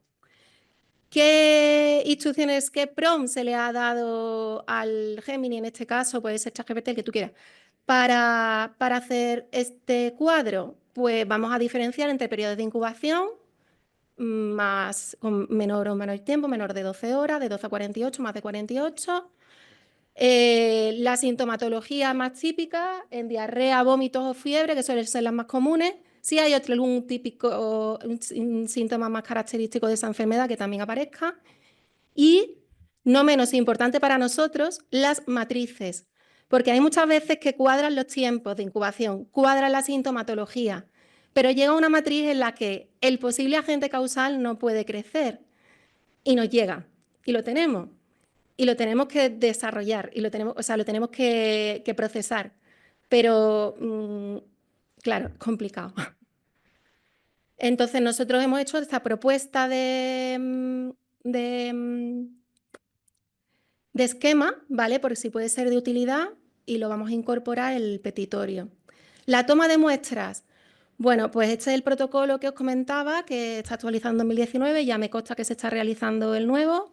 ¿Qué instrucciones, qué prompt se le ha dado al Gemini, en este caso, puede ser ChatGPT, el que tú quieras, para hacer este cuadro? Pues vamos a diferenciar entre periodos de incubación, con menor o menor tiempo, menor de 12 horas, de 12 a 48, más de 48. La sintomatología más típica, en diarrea, vómitos o fiebre, que suelen ser las más comunes. Si hay algún típico un síntoma más característico de esa enfermedad que también aparezca. Y, no menos importante para nosotros, las matrices, porque hay muchas veces que cuadran los tiempos de incubación, cuadran la sintomatología, pero llega una matriz en la que el posible agente causal no puede crecer y nos llega y lo tenemos. Y lo tenemos que desarrollar, y lo tenemos que procesar. Pero, claro, complicado. Entonces, nosotros hemos hecho esta propuesta de de esquema, ¿vale? Por si puede ser de utilidad y lo vamos a incorporar en el petitorio. La toma de muestras. Bueno, pues este es el protocolo que os comentaba, que está actualizando en 2019, ya me consta que se está realizando el nuevo.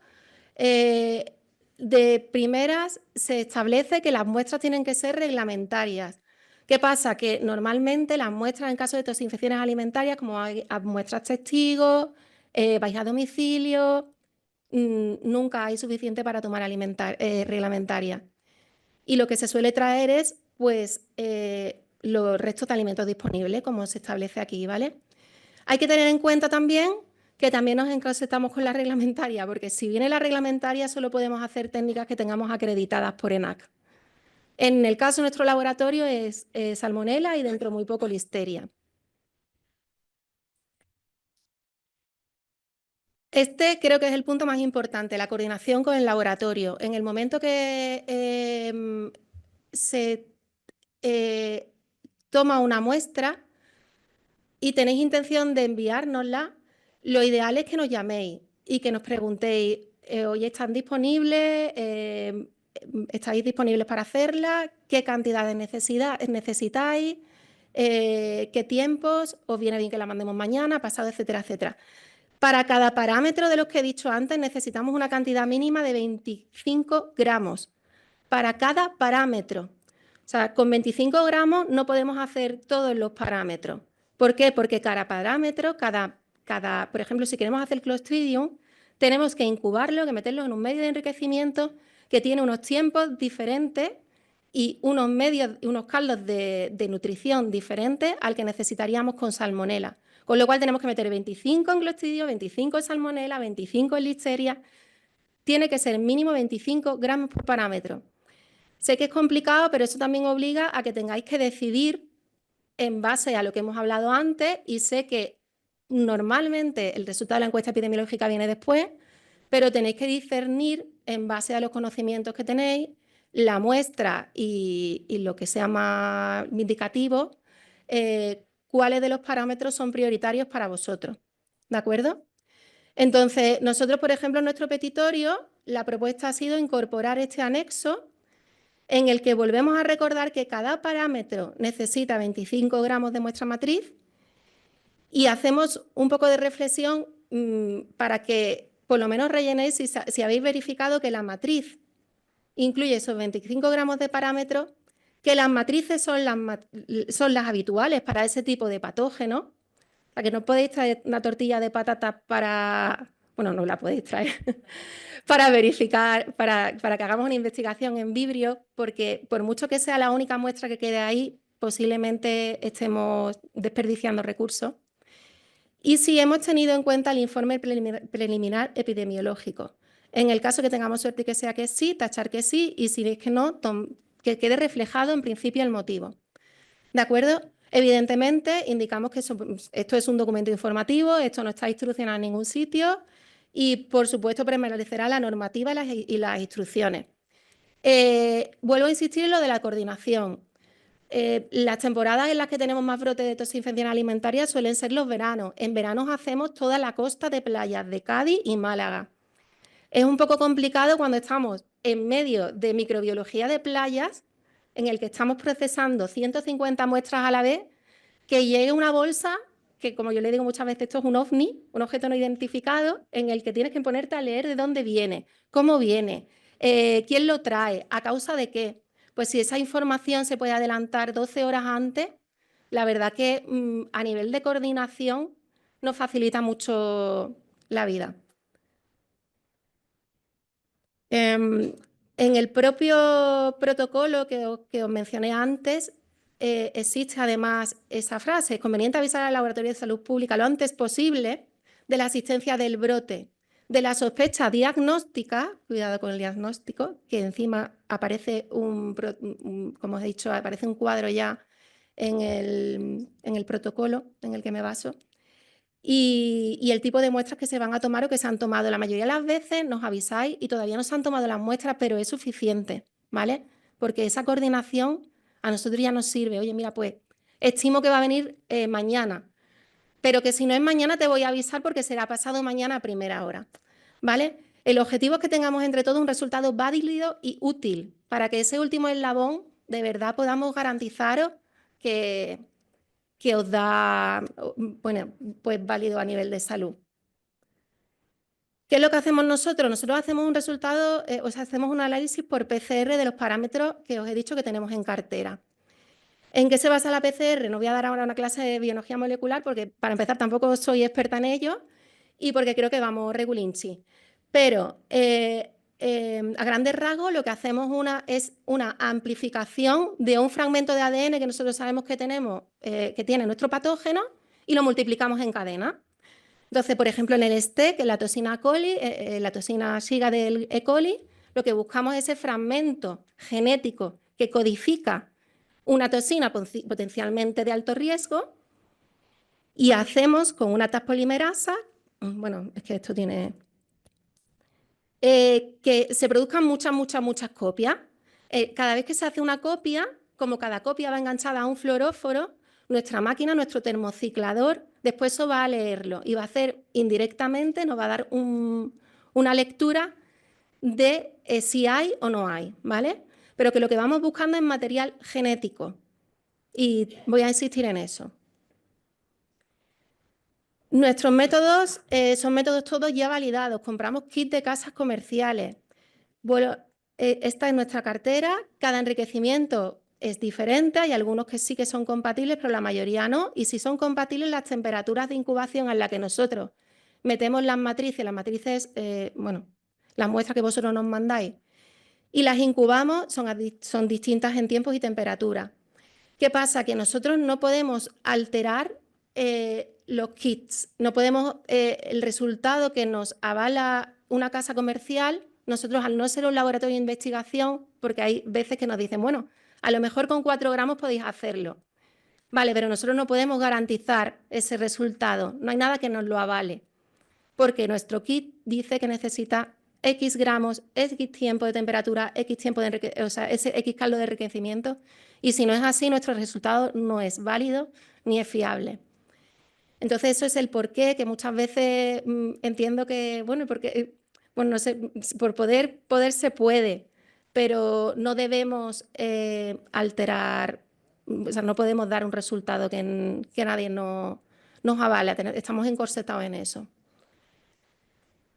De primeras se establece que las muestras tienen que ser reglamentarias. ¿Qué pasa? Que normalmente las muestras en caso de toxinfecciones alimentarias, como hay muestras testigos, vais a domicilio, nunca hay suficiente para tomar reglamentaria. Y lo que se suele traer es, pues, los restos de alimentos disponibles, como se establece aquí, ¿vale? Hay que tener en cuenta también que también nos encorsetamos con la reglamentaria, porque si viene la reglamentaria solo podemos hacer técnicas que tengamos acreditadas por ENAC. En el caso de nuestro laboratorio es salmonela y dentro muy poco listeria. Este creo que es el punto más importante, la coordinación con el laboratorio. En el momento que se toma una muestra y tenéis intención de enviárnosla, lo ideal es que nos llaméis y que nos preguntéis, ¿hoy están disponibles? ¿Estáis disponibles para hacerla? ¿Qué cantidades necesitáis? ¿Qué tiempos? ¿Os viene bien que la mandemos mañana, pasado, etcétera, etcétera? Para cada parámetro de los que he dicho antes necesitamos una cantidad mínima de 25 gramos para cada parámetro. O sea, con 25 gramos no podemos hacer todos los parámetros. ¿Por qué? Porque cada parámetro, por ejemplo, si queremos hacer Clostridium, tenemos que incubarlo, que meterlo en un medio de enriquecimiento que tiene unos tiempos diferentes y unos caldos de nutrición diferentes al que necesitaríamos con salmonela. Con lo cual tenemos que meter 25 en Clostridium, 25 en salmonela, 25 en listeria. Tiene que ser mínimo 25 gramos por parámetro. Sé que es complicado, pero eso también obliga a que tengáis que decidir en base a lo que hemos hablado antes, y sé que normalmente el resultado de la encuesta epidemiológica viene después, pero tenéis que discernir en base a los conocimientos que tenéis, la muestra y lo que sea más indicativo, cuáles de los parámetros son prioritarios para vosotros. ¿De acuerdo? Entonces, nosotros, por ejemplo, en nuestro petitorio, la propuesta ha sido incorporar este anexo en el que volvemos a recordar que cada parámetro necesita 25 gramos de muestra matriz y hacemos un poco de reflexión para que por lo menos rellenéis si habéis verificado que la matriz incluye esos 25 gramos de parámetros, que las matrices son las habituales para ese tipo de patógenos. O sea, que no podéis traer una tortilla de patatas para... Bueno, no la podéis traer para verificar, para que hagamos una investigación en Vibrio, porque por mucho que sea la única muestra que quede ahí, posiblemente estemos desperdiciando recursos. Y si hemos tenido en cuenta el informe preliminar epidemiológico. En el caso que tengamos suerte y que sea que sí, tachar que sí, y si veis que no, que quede reflejado en principio el motivo. ¿De acuerdo? Evidentemente, indicamos que esto es un documento informativo, esto no está instruccionado en ningún sitio y, por supuesto, prevalecerá la normativa y las instrucciones. Vuelvo a insistir en lo de la coordinación. Las temporadas en las que tenemos más brotes de toxinfección alimentaria suelen ser los veranos. En veranos hacemos toda la costa de playas de Cádiz y Málaga. Es un poco complicado cuando estamos en medio de microbiología de playas, en el que estamos procesando 150 muestras a la vez, que llegue una bolsa, que como yo le digo muchas veces, esto es un OVNI, un objeto no identificado, en el que tienes que ponerte a leer de dónde viene, cómo viene, quién lo trae, a causa de qué. Pues si esa información se puede adelantar 12 horas antes, la verdad que a nivel de coordinación nos facilita mucho la vida. En el propio protocolo que os mencioné antes, existe además esa frase: es conveniente avisar al Laboratorio de Salud Pública lo antes posible de la existencia del brote, de la sospecha diagnóstica, cuidado con el diagnóstico, que encima aparece como os he dicho, aparece un cuadro ya en el protocolo en el que me baso, y el tipo de muestras que se van a tomar o que se han tomado. La mayoría de las veces nos avisáis y todavía no se han tomado las muestras, pero es suficiente, ¿vale? Porque esa coordinación a nosotros ya nos sirve. Oye, mira, pues estimo que va a venir mañana, pero que si no es mañana te voy a avisar porque será pasado mañana a primera hora, ¿vale? El objetivo es que tengamos entre todos un resultado válido y útil, para que ese último eslabón de verdad podamos garantizaros que os da, bueno, pues válido a nivel de salud. ¿Qué es lo que hacemos nosotros? Nosotros hacemos un resultado, hacemos un análisis por PCR de los parámetros que os he dicho que tenemos en cartera. ¿En qué se basa la PCR? No voy a dar ahora una clase de biología molecular porque, para empezar, tampoco soy experta en ello y porque creo que vamos regulinchi. Pero a grandes rasgos lo que hacemos es una amplificación de un fragmento de ADN que nosotros sabemos que tenemos, que tiene nuestro patógeno, y lo multiplicamos en cadena. Entonces, por ejemplo, en el STEC, en la toxina coli, la toxina Shiga del E. coli, lo que buscamos es ese fragmento genético que codifica una toxina potencialmente de alto riesgo, y hacemos con una TAS polimerasa, bueno, es que esto tiene, que se produzcan muchas copias. Cada vez que se hace una copia, como cada copia va enganchada a un fluoróforo, nuestra máquina, nuestro termociclador, después eso va a leerlo y va a hacer indirectamente, nos va a dar una lectura de si hay o no hay, ¿vale? Pero que lo que vamos buscando es material genético, y voy a insistir en eso. Nuestros métodos son métodos todos ya validados. Compramos kits de casas comerciales. Bueno, esta es nuestra cartera. Cada enriquecimiento es diferente. Hay algunos que sí que son compatibles, pero la mayoría no. Y si son compatibles, las temperaturas de incubación en las que nosotros metemos las matrices, bueno, las muestras que vosotros nos mandáis, y las incubamos, son distintas en tiempos y temperaturas. ¿Qué pasa? Que nosotros no podemos alterar los kits, no podemos, el resultado que nos avala una casa comercial, nosotros, al no ser un laboratorio de investigación, porque hay veces que nos dicen, bueno, a lo mejor con 4 gramos podéis hacerlo. Vale, pero nosotros no podemos garantizar ese resultado, no hay nada que nos lo avale, porque nuestro kit dice que necesita X gramos, X tiempo de temperatura, X tiempo de ese X caldo de enriquecimiento, y si no es así, nuestro resultado no es válido ni es fiable. Entonces, eso es el porqué, que muchas veces entiendo que, bueno, porque, bueno, no sé, por poder se puede, pero no debemos alterar, o sea, no podemos dar un resultado que nadie nos avala, estamos encorsetados en eso.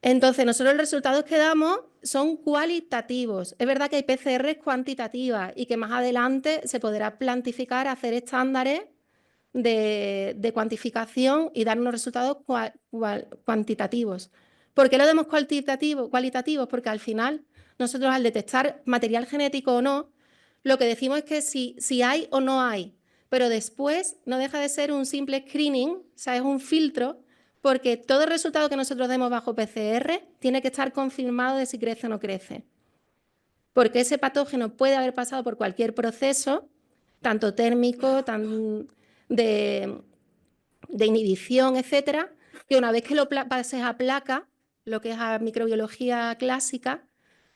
Entonces, nosotros los resultados que damos son cualitativos. Es verdad que hay PCRs cuantitativas y que más adelante se podrá plantificar, hacer estándares de cuantificación y dar unos resultados cuantitativos. ¿Por qué lo damos cualitativos? Porque al final, nosotros, al detectar material genético o no, lo que decimos es que si hay o no hay, pero después no deja de ser un simple screening, o sea, es un filtro, porque todo el resultado que nosotros demos bajo PCR tiene que estar confirmado de si crece o no crece. Porque ese patógeno puede haber pasado por cualquier proceso, tanto térmico, de inhibición, etcétera, que una vez que lo pases a placa, lo que es a microbiología clásica,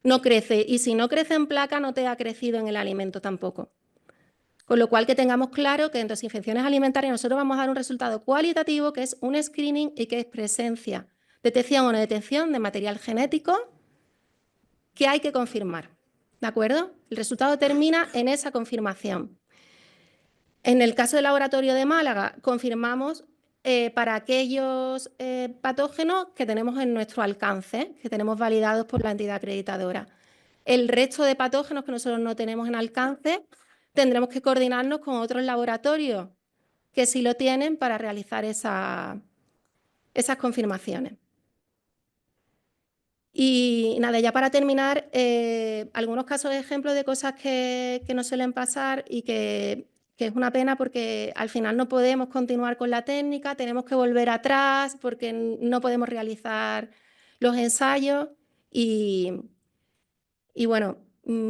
no crece. Y si no crece en placa, no te ha crecido en el alimento tampoco. Con lo cual, que tengamos claro que en las infecciones alimentarias nosotros vamos a dar un resultado cualitativo, que es un screening y que es presencia, detección o no detección de material genético que hay que confirmar. ¿De acuerdo? El resultado termina en esa confirmación. En el caso del laboratorio de Málaga, confirmamos para aquellos patógenos que tenemos en nuestro alcance, que tenemos validados por la entidad acreditadora. El resto de patógenos que nosotros no tenemos en alcance, tendremos que coordinarnos con otros laboratorios que sí lo tienen para realizar esas confirmaciones. Y nada, ya para terminar, algunos casos de ejemplos de cosas que nos suelen pasar y que es una pena, porque al final no podemos continuar con la técnica, tenemos que volver atrás porque no podemos realizar los ensayos y bueno,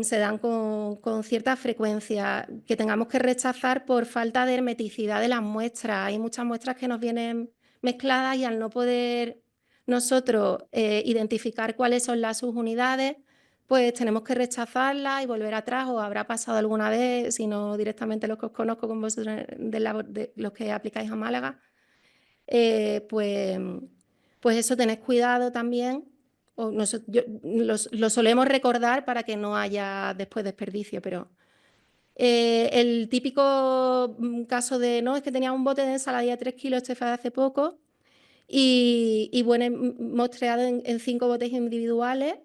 se dan con cierta frecuencia, que tengamos que rechazar por falta de hermeticidad de las muestras. Hay muchas muestras que nos vienen mezcladas y al no poder nosotros identificar cuáles son las subunidades, pues tenemos que rechazarlas y volver atrás. O habrá pasado alguna vez, si no directamente los que os conozco con vosotros, de los que aplicáis a Málaga, pues eso, tened cuidado también o lo solemos recordar para que no haya después desperdicio, pero el típico caso de, no, es que tenía un bote de ensalada de 3 kilos, este fue de hace poco, y bueno, mostreado en 5 botes individuales,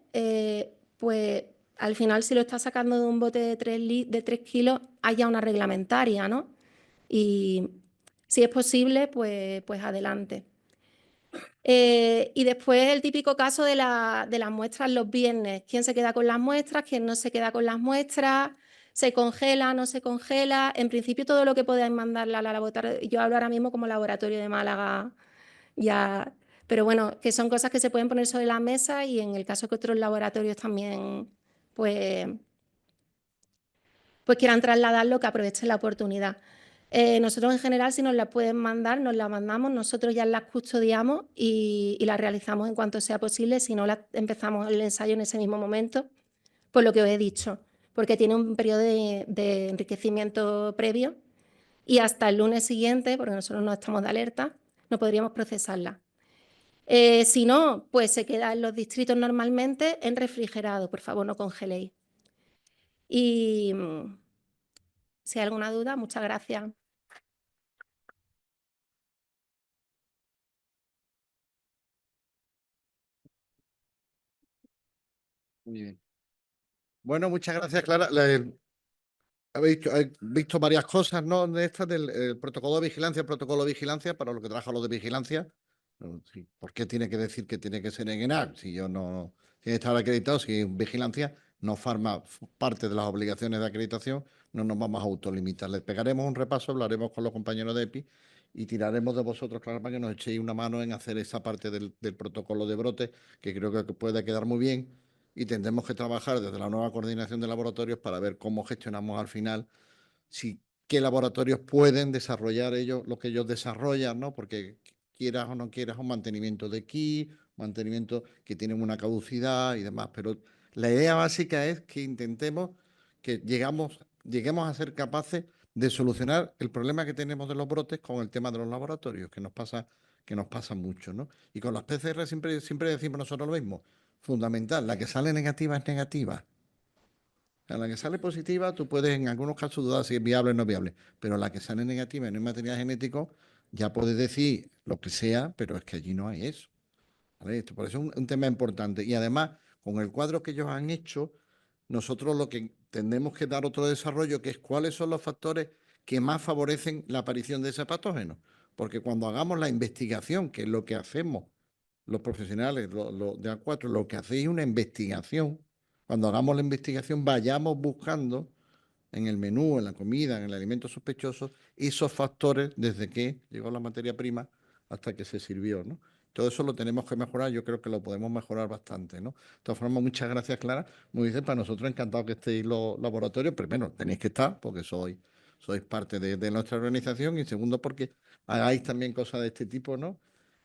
pues al final si lo estás sacando de un bote de 3 kilos, haya una reglamentaria, ¿no? Y si es posible, pues adelante. Y después el típico caso de las muestras los viernes. ¿Quién se queda con las muestras? ¿Quién no se queda con las muestras? ¿Se congela? ¿No se congela? En principio todo lo que podáis mandarle a la laboratorio. Yo hablo ahora mismo como laboratorio de Málaga, ya, pero bueno, que son cosas que se pueden poner sobre la mesa y en el caso que otros laboratorios también pues quieran trasladarlo, que aprovechen la oportunidad. Nosotros en general, si nos la pueden mandar, nos la mandamos, nosotros ya las custodiamos y las realizamos en cuanto sea posible, si no empezamos el ensayo en ese mismo momento, por lo que os he dicho, porque tiene un periodo de enriquecimiento previo y hasta el lunes siguiente, porque nosotros no estamos de alerta, no podríamos procesarla. Si no, pues se queda en los distritos normalmente en refrigerado, por favor no congeléis. Y si hay alguna duda, muchas gracias. Muy bien. Bueno, muchas gracias, Clara. Habéis visto varias cosas, ¿no? De estas del protocolo de vigilancia, para lo que trabaja lo de vigilancia. Sí, ¿por qué tiene que decir que tiene que ser en ENAC? Si yo no tiene que estar acreditado, si es vigilancia no forma parte de las obligaciones de acreditación, no nos vamos a autolimitar. Les pegaremos un repaso, hablaremos con los compañeros de EPI y tiraremos de vosotros, claro, para que nos echéis una mano en hacer esa parte del protocolo de brote, que creo que puede quedar muy bien. Y tendremos que trabajar desde la nueva coordinación de laboratorios para ver cómo gestionamos al final, si qué laboratorios pueden desarrollar ellos lo que ellos desarrollan, ¿no? Porque quieras o no quieras un mantenimiento de kit, mantenimiento que tienen una caducidad y demás. Pero la idea básica es que intentemos que lleguemos a ser capaces de solucionar el problema que tenemos de los brotes con el tema de los laboratorios, que nos pasa mucho, ¿no? Y con las PCR siempre decimos nosotros lo mismo. Fundamental, la que sale negativa es negativa. A la que sale positiva, tú puedes en algunos casos dudar si es viable o no es viable, pero la que sale negativa y no hay material genético, ya puedes decir lo que sea, pero es que allí no hay eso. ¿Vale? Por eso es un tema importante. Y además, con el cuadro que ellos han hecho, nosotros lo que tenemos que dar otro desarrollo, que es cuáles son los factores que más favorecen la aparición de ese patógeno. Porque cuando hagamos la investigación, que es lo que hacemos los profesionales de A4, lo que hacéis es una investigación. Cuando hagamos la investigación, vayamos buscando en el menú, en la comida, en el alimento sospechoso, esos factores desde que llegó la materia prima hasta que se sirvió, ¿no? Todo eso lo tenemos que mejorar, yo creo que lo podemos mejorar bastante, ¿no? De todas formas, muchas gracias, Clara. Muy bien, para nosotros encantado que estéis los laboratorios. Primero, tenéis que estar porque sois parte de nuestra organización y segundo, porque hagáis también cosas de este tipo, ¿no?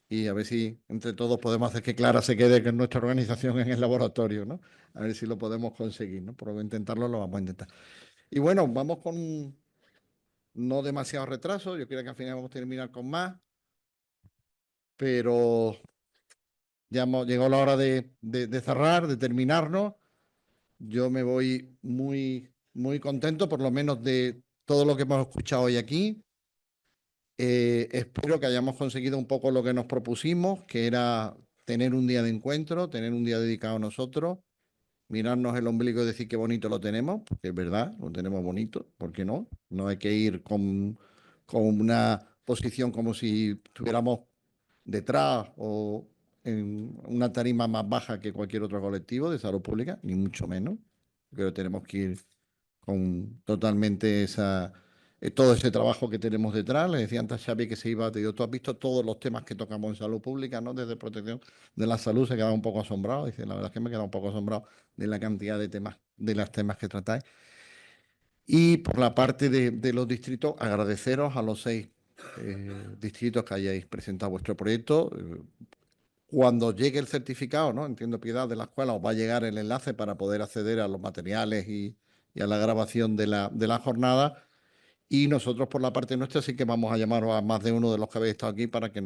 Y a ver si entre todos podemos hacer que Clara se quede con nuestra organización en el laboratorio, ¿no? A ver si lo podemos conseguir, ¿no? Por intentarlo, lo vamos a intentar. Y bueno, vamos con no demasiado retraso. Yo creo que al final vamos a terminar con más, pero ya llegó la hora de cerrar, de terminarnos. Yo me voy muy, muy contento, por lo menos de todo lo que hemos escuchado hoy aquí. Espero que hayamos conseguido un poco lo que nos propusimos, que era tener un día de encuentro, tener un día dedicado a nosotros, mirarnos el ombligo y decir qué bonito lo tenemos, porque es verdad, lo tenemos bonito, ¿por qué no? No hay que ir con una posición como si estuviéramos detrás o en una tarima más baja que cualquier otro colectivo de salud pública, ni mucho menos. Creo que tenemos que ir con totalmente todo ese trabajo que tenemos detrás. Le decía antes a Xavi que se iba, te digo, tú has visto todos los temas que tocamos en salud pública, ¿no? Desde protección de la salud, se queda un poco asombrado. Dice, la verdad es que me he quedado un poco asombrado de la cantidad de temas, de los temas que tratáis. Y por la parte de los distritos, agradeceros a los 6 distritos que hayáis presentado vuestro proyecto. Cuando llegue el certificado, ¿no? Entiendo, Piedad, de la escuela, os va a llegar el enlace para poder acceder a los materiales y a la grabación de la jornada. Y nosotros por la parte nuestra sí que vamos a llamar a más de uno de los que habéis estado aquí para que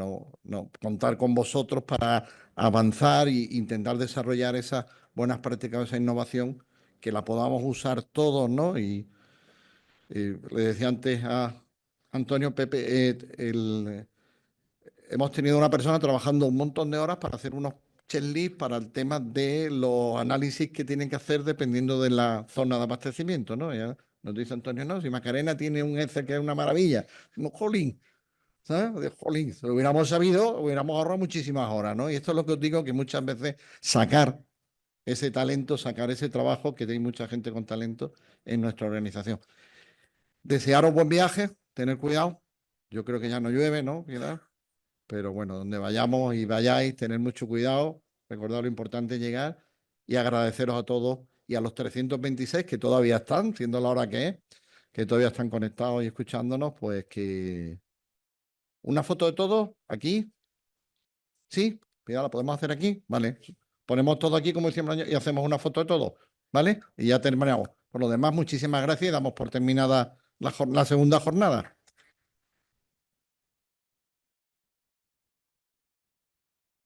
contar con vosotros para avanzar e intentar desarrollar esas buenas prácticas, esa innovación, que la podamos usar todos, ¿no? Y le decía antes a Antonio, Pepe, hemos tenido una persona trabajando un montón de horas para hacer unos checklists para el tema de los análisis que tienen que hacer dependiendo de la zona de abastecimiento, ¿no? Ya nos dice Antonio, no, si Macarena tiene un Excel que es una maravilla, no, jolín, ¿sabes? De jolín, si lo hubiéramos sabido, hubiéramos ahorrado muchísimas horas, ¿no? Y esto es lo que os digo, que muchas veces sacar ese talento, sacar ese trabajo, que hay mucha gente con talento en nuestra organización. Desearos buen viaje, tener cuidado. Yo creo que ya no llueve, ¿no? Pero bueno, donde vayamos y vayáis, tener mucho cuidado, recordad lo importante es llegar, y agradeceros a todos y a los 326 que todavía están, siendo la hora que es, que todavía están conectados y escuchándonos, pues que una foto de todos aquí, ¿sí? Ya la podemos hacer aquí, ¿vale? Ponemos todo aquí como siempre y hacemos una foto de todos, ¿vale? Y ya terminamos. Por lo demás, muchísimas gracias y damos por terminada la segunda jornada.